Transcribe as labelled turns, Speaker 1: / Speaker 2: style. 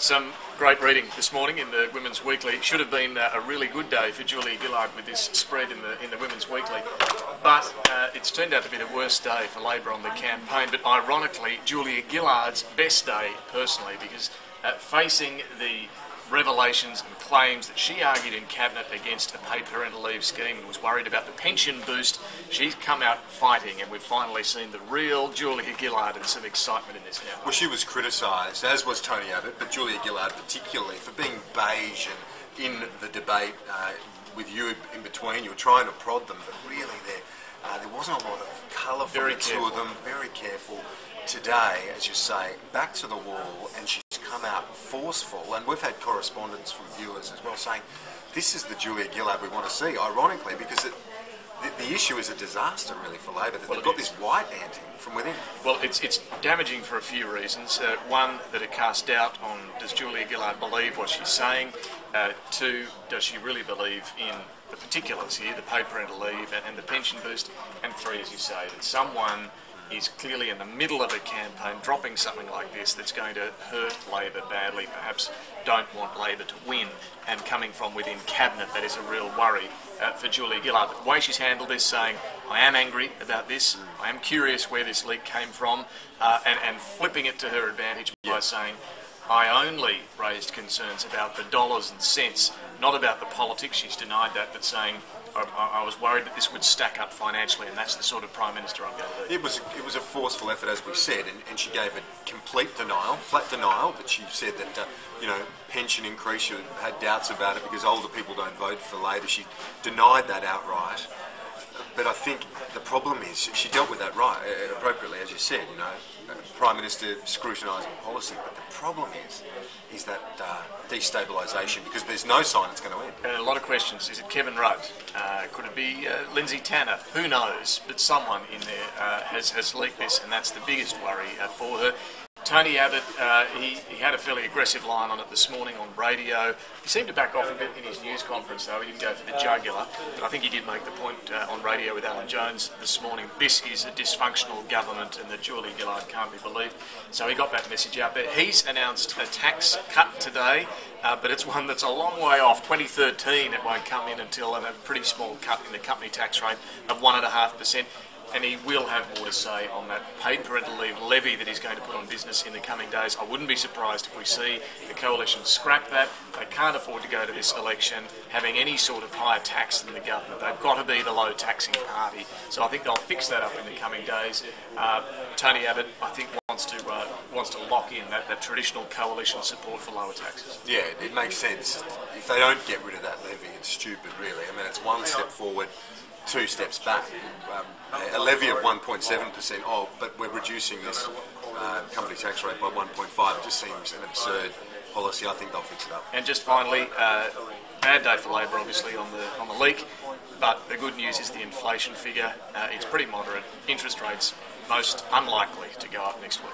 Speaker 1: Some great reading this morning in the Women's Weekly. Should have been a really good day for Julia Gillard with this spread in the Women's Weekly. But it's turned out to be the worst day for Labor on the campaign. But ironically, Julia Gillard's best day personally, because facing the revelations and claims that she argued in Cabinet against a paid parental leave scheme and was worried about the pension boost, she's come out fighting, and we've finally seen the real Julia Gillard and some excitement in this now.
Speaker 2: Well, she was criticised, as was Tony Abbott, but Julia Gillard particularly, for being beige and in the debate with you in between. You were trying to prod them, but really there wasn't a lot of colour from the two of them. Very careful. Today, as you say, back to the wall, and she's come out forceful, and we've had correspondence from viewers as well saying this is the Julia Gillard we want to see, ironically, because the issue is a disaster really for Labor, that they've got this white ant from within. Well, it's damaging for a few reasons. One, that it casts doubt on, does Julia Gillard believe what she's saying? Two, does she really believe in the particulars here, the paid parental leave and the pension boost? And three, as you say, that someone is clearly in the middle of a campaign dropping something like this that's going to hurt Labor badly, perhaps don't want Labor to win, and coming from within Cabinet, that is a real worry for Julia Gillard. But the way she's handled this, saying, I am angry about this, I am curious where this leak came from, and flipping it to her advantage by saying, I only raised concerns about the dollars and cents, not about the politics. She's denied that, but saying, I was worried that this would stack up financially, and that's the sort of Prime Minister I'm going to be. It was a forceful effort, as we said, and she gave a complete denial, flat denial, but she said that, pension increase, she had doubts about it because older people don't vote for Labor. She denied that outright. But I think the problem is she dealt with that appropriately, as you said, Prime Minister scrutinising policy. But the problem is that destabilisation, because there's no sign it's going to end. A lot of questions. Is it Kevin Rudd? Could it be Lindsay Tanner? Who knows? But someone in there has leaked this, and that's the biggest worry for her. Tony Abbott, he had a fairly aggressive line on it this morning on radio. He seemed to back off a bit in his news conference, though. He didn't go for the jugular. But I think he did make the point on radio with Alan Jones this morning. This is a dysfunctional government, and that Julia Gillard can't be believed. So he got that message out there. He's announced a tax cut today, but it's one that's a long way off. 2013, it won't come in until a pretty small cut in the company tax rate of 1.5%. And he will have more to say on that paid parental leave levy that he's going to put on business in the coming days. I wouldn't be surprised if we see the coalition scrap that. They can't afford to go to this election having any sort of higher tax than the government. They've got to be the low taxing party. So I think they'll fix that up in the coming days. Tony Abbott, I think, wants to lock in that traditional coalition support for lower taxes. Yeah, it makes sense. If they don't get rid of that levy, it's stupid, really. I mean, it's one step forward, two steps back. A levy of 1.7%, but we're reducing this company tax rate by 1.5%. It just seems an absurd policy. I think they'll fix it up. And just finally, bad day for Labor, obviously, on the leak, but the good news is the inflation figure. It's pretty moderate. Interest rates most unlikely to go up next week.